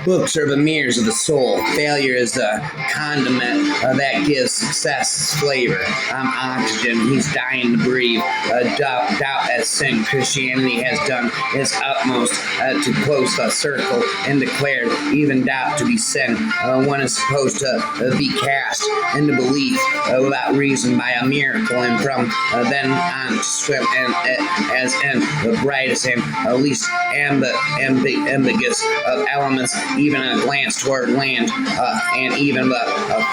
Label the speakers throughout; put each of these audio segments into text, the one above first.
Speaker 1: Books are the mirrors of the soul. Failure is the condiment that gives success its flavor. I'm oxygen. He's dying to breathe. Doubt as sin. Christianity has done its utmost to close the circle and declared even doubt to be sin. One is supposed to be cast into belief without reason by a miracle, and from then on to swim as in the brightest and least ambiguous of elements, even a glance toward land, and even the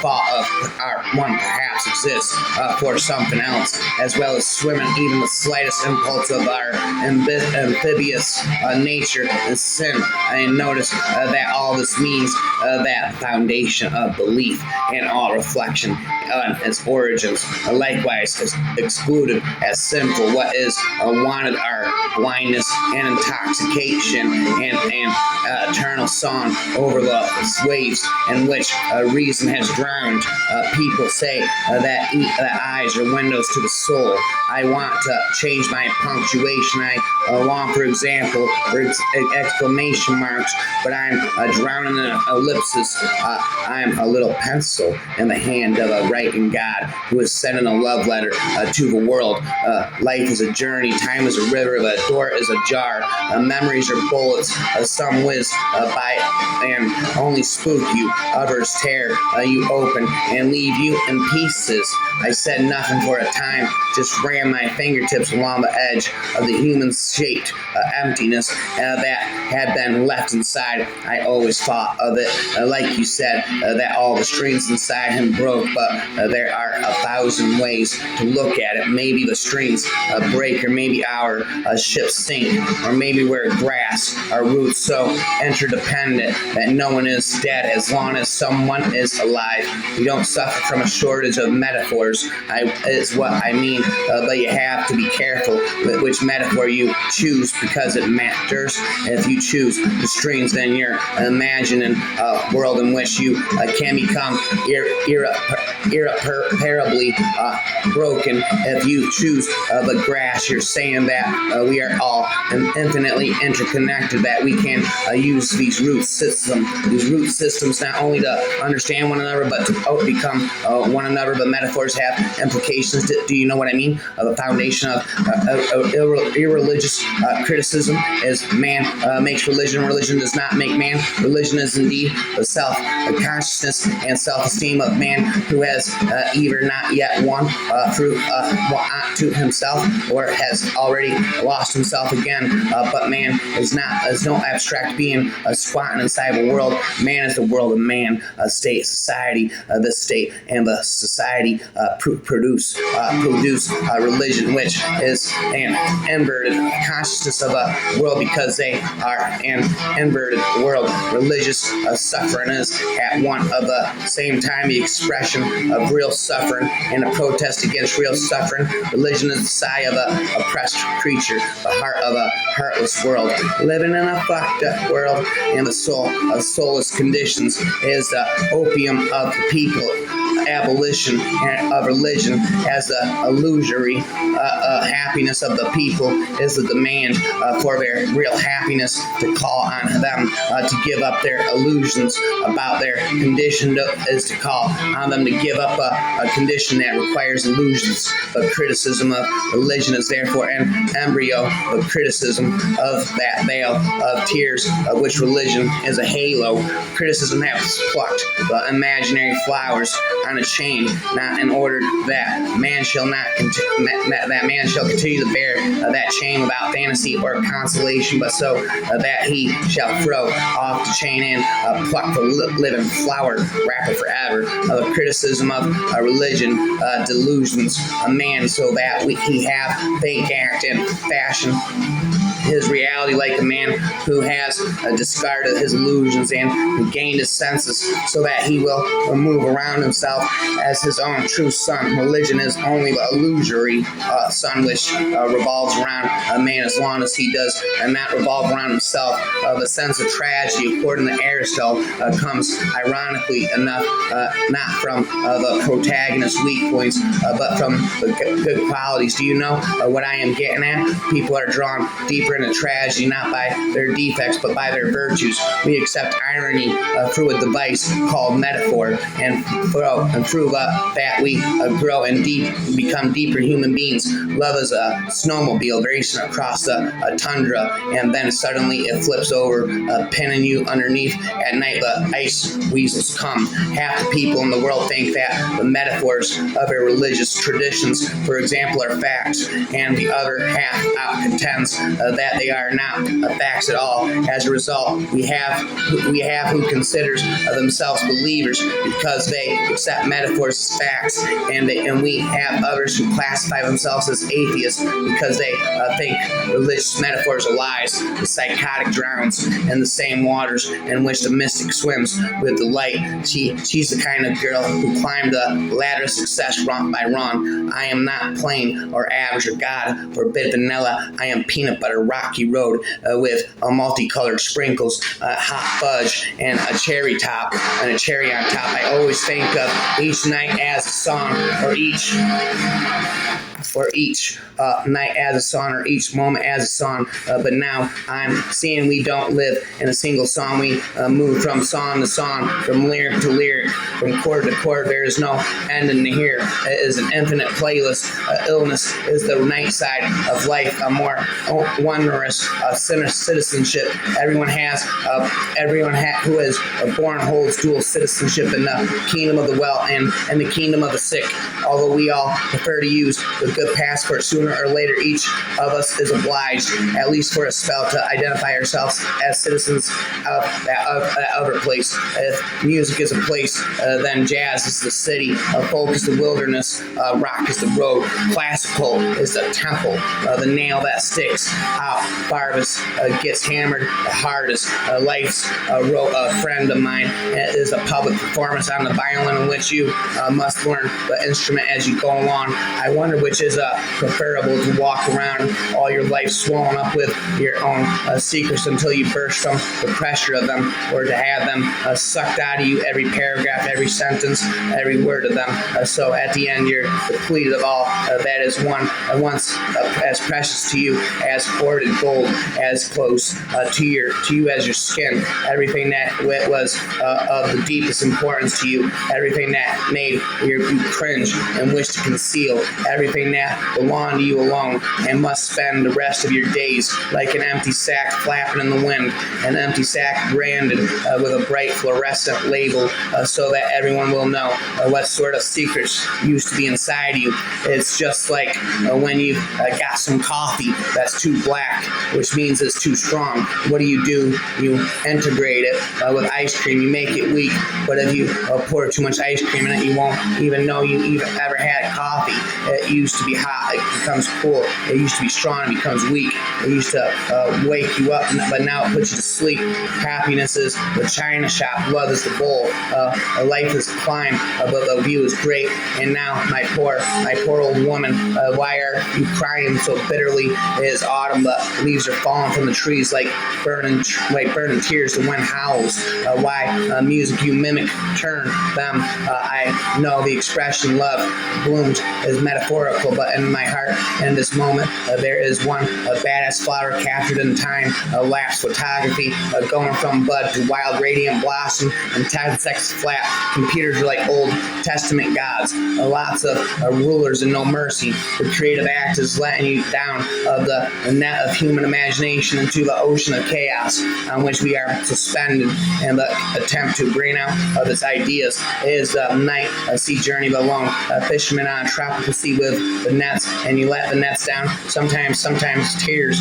Speaker 1: thought of our one perhaps exists for something else, as well as swimming even the slightest impulse of our amphibious nature is sin. And notice that all this means that foundation of belief and all reflection on its origins likewise is excluded as sinful. What is wanted are blindness and intoxication and eternal song over the waves in which reason has drowned. People say that eyes are windows to the soul. I want to change my punctuation. I want, for example, for exclamation marks, but I'm drowning in ellipses. I'm a little pencil in the hand of a writing God who is sending a love letter to the world. Life is a journey. Time is a river. The door is ajar. Memories are bullets. Some whiz by and only spook you. Others tear you open and leave you in pieces. I said nothing for a time, just ran my fingertips along the edge of the human-shaped emptiness that had been left inside. I always thought of it, like you said, that all the strings inside him broke, but there are 1,000 ways to look at it. Maybe the strings break, or maybe our ship sink, or maybe we're grass, our roots so interdependent that no one is dead as long as someone is alive. We don't suffer from a shortage of metaphors, is what I mean, but you have to be careful with which metaphor you choose because it matters. If you choose the strings, then you're imagining a world in which you can become irreparably broken. If you choose the grass, you're saying that we are all infinitely interconnected, that we can use these root systems not only to understand one another, but to become one another. The metaphors have implications. Do you know what I mean? The foundation of irreligious criticism is man makes religion. Religion does not make man. Religion is indeed the self-consciousness and self-esteem of man who has either not yet won through to himself or has already lost himself again. But man is no abstract being squatting inside the world. Man is the world of man, state, society, the state, and the society produce religion, which is an inverted consciousness of a world because they are an inverted world. Religious suffering is at one of the same time the expression of real suffering and a protest against real suffering. Religion is the sigh of an oppressed creature, the heart of a heartless world, living in a fucked up world, and the soul of soulless conditions is the opium of the people. Abolition of religion as the illusory happiness of the people is the demand for their real happiness, to call on them to give up their illusions about their condition is to call on them to give up a condition that requires illusions. But criticism of religion is therefore an embryo of criticism of that veil of tears of which religion is a halo. Criticism has plucked the imaginary flowers on a chain, not in order that man shall continue to bear that chain without fantasy or consolation, but so that he shall throw off the chain and pluck the living flower wrapper forever. The criticism of religion delusions a man so that he have fake act and fashion his reality like a man who has discarded his illusions and gained his senses so that he will move around himself as his own true sun. Religion is only the illusory sun which revolves around a man as long as he does and not revolve around himself. The sense of tragedy, according to Aristotle, comes ironically enough not from the protagonist's weak points, but from the good qualities. Do you know what I am getting at? People are drawn deeper turn to tragedy not by their defects but by their virtues. We accept irony through a device called metaphor, and through that we grow and become deeper human beings. Love is a snowmobile racing across a tundra, and then suddenly it flips over, pinning you underneath. At night, the ice weasels come. Half the people in the world think that the metaphors of our religious traditions, for example, are facts, and the other half contends that they are not facts at all. As a result, we have who considers themselves believers because they accept metaphors as facts, and we have others who classify themselves as atheists because they think religious metaphors are lies. The psychotic drowns in the same waters in which the mystic swims with delight. She's the kind of girl who climbed the ladder of success rung by rung. I am not plain or average or God forbid vanilla. I am peanut butter rocky road with multicolored sprinkles, hot fudge, and a cherry top and a cherry on top. I always think of each night as a song, or each night as a song, or each moment as a song. But now I'm seeing we don't live in a single song. We move from song to song, from lyric to lyric, from chord to chord. There is no ending to here. It is an infinite playlist. Illness is the night side of life, a more wondrous citizenship. Everyone who is born holds dual citizenship in the kingdom of the well and the kingdom of the sick. Although we all prefer to use the good passport, sooner or later each of us is obliged, at least for a spell, to identify ourselves as citizens of that other place. If music is a place, then jazz is the city, folk is the wilderness, rock is the road, classical is the temple, the nail that sticks out. Barvis gets hammered the hardest. Life's a friend of mine is a public performance on the violin in which you must learn the instrument as you go along. I wonder which is preferable, to walk around all your life swollen up with your own secrets until you burst from the pressure of them, or to have them sucked out of you, every paragraph, every sentence, every word of them. So at the end you're depleted of all that is once as precious to you as hoarded gold, as close to you as your skin. Everything that was of the deepest importance to you, everything that made you cringe and wish to conceal, everything that belonged to you alone, and must spend the rest of your days like an empty sack flapping in the wind, an empty sack branded with a bright fluorescent label so that everyone will know what sort of secrets used to be inside you. It's just like when you've got some coffee that's too black, which means it's too strong. What do? You integrate it with ice cream. You make it weak, but if you pour too much ice cream in it, you won't even know you even ever had coffee. It used to be hot, it becomes cool. It used to be strong, it becomes weak. It used to wake you up, but now it puts you to sleep. Happiness is the china shop, love is the bowl. Life is a climb, but the view is great. And now, my poor old woman, why are you crying so bitterly? It is autumn, but leaves are falling from the trees like burning tears. The wind howls. Why music you mimic turn them? I know the expression love blooms is metaphorical, but in my heart, in this moment, there is one badass flower captured in time, lapse photography, going from bud to wild radiant blossom, and 10 seconds flat. Computers are like Old Testament gods, lots of rulers and no mercy. The creative act is letting you down of the net of human imagination into the ocean of chaos on which we are suspended, and the attempt to bring out of its ideas is the night sea journey alone. A fisherman on a tropical sea with the nets, and you let the nets down. Sometimes tears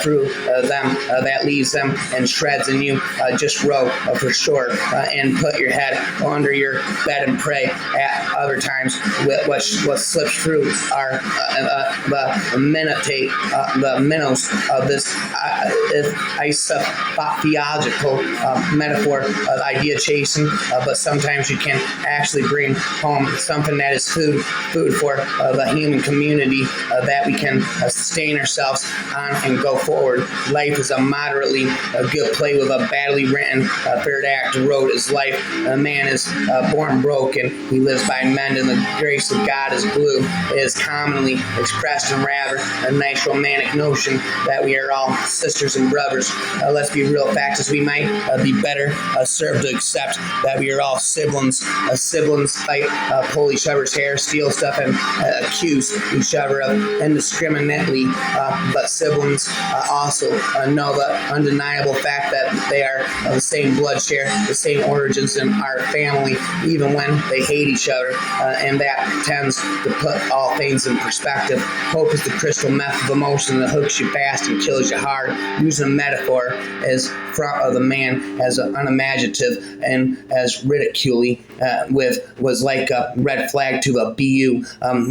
Speaker 1: through them that leaves them in shreds, and you just row for shore and put your head under your bed and pray. At other times, what slips through are the minnows of this theological metaphor of idea chasing, but sometimes you can actually bring home something that is food for a human community that we can sustain ourselves on and go forward. Life is a moderately good play with a badly written third act. The road is life. A man is born broken. He lives by mend, and the grace of God is blue. It is commonly expressed in rather a nice romantic notion that we are all sisters and brothers. Let's be real facts, as we might be better served to accept that we are all siblings. Siblings fight, pull each other's hair, steal stuff, and accuse each other of indiscriminately. But siblings also know the undeniable fact that they are the same blood share, the same origins in our family, even when they hate each other. And that tends to put all things in perspective. Hope is the crystal meth of emotion that hooks you fast and kills you hard. Using a metaphor as front of the man as unimaginative and as ridiculing was like a red flag to a BU,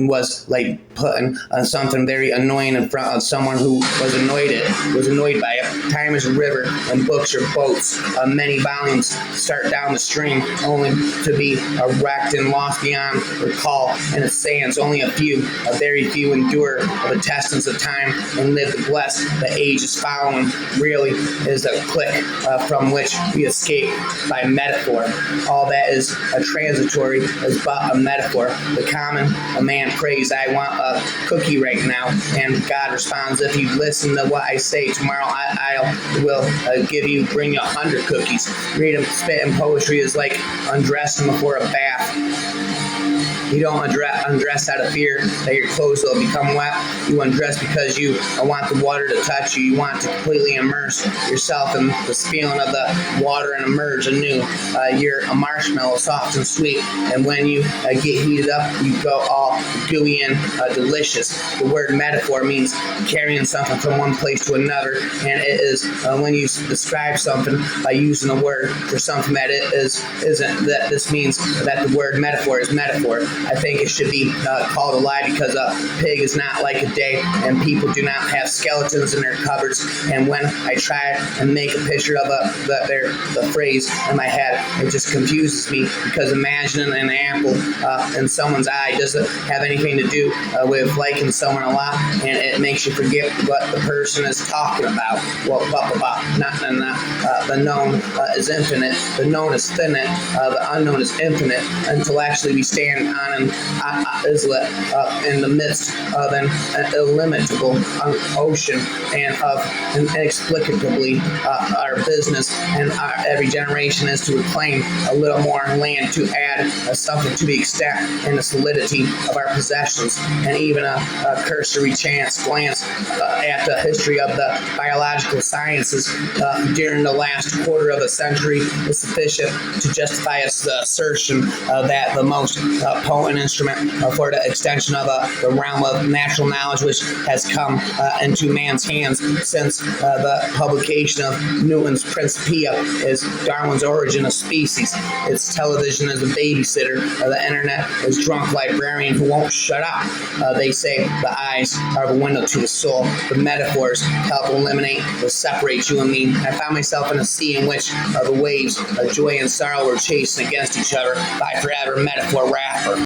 Speaker 1: was like putting something very annoying in front of someone who was annoyed by it. Time is a river and books are boats. Many volumes start down the stream only to be wrecked and lost beyond recall in its sands. Only a very few endure the testings of time and live to bless the age is following. Really is a click from which we escape by metaphor. All that is transitory is but a metaphor. The common man prays, I want a cookie right now, and God responds, if you listen to what I say tomorrow, I will bring you 100 cookies. Read them, spit in poetry is like undressing before a bath. You don't undress out of fear that your clothes will become wet. You undress because you want the water to touch you. You want to completely immerse yourself in the feeling of the water and emerge anew. You're a marshmallow, soft and sweet, and when you get heated up, you go all gooey and delicious. The word metaphor means carrying something from one place to another, and it is when you describe something by using a word for something that it isn't. That this means that the word metaphor is metaphor. I think it should be called a lie, because a pig is not like a day, and people do not have skeletons in their cupboards. And when I try and make a picture of the phrase in my head, it just confuses me, because imagining an apple in someone's eye doesn't have anything to do with liking someone a lot, and it makes you forget what the person is talking about. Well, the known is infinite, the known is finite, the unknown is infinite. Intellectually, we stand on an islet in the midst of an illimitable ocean, and of inexplicably our business and every generation is to reclaim a little more land, to add something to the extent and the solidity of our possessions. And even a cursory chance glance at the history of the biological sciences during the last quarter of a century is sufficient to justify its assertion that the most potent instrument for the extension of the realm of natural knowledge which has come into man's hands since the publication of Newton's Principia is Darwin's Origin of Species. Its television is a babysitter. The internet is drunk librarian who won't shut up. They say the eyes are the window to the soul. The metaphors help eliminate what separates you and me. I found myself in a sea in which the waves of joy and sorrow were chasing against each other by forever metaphor rapper.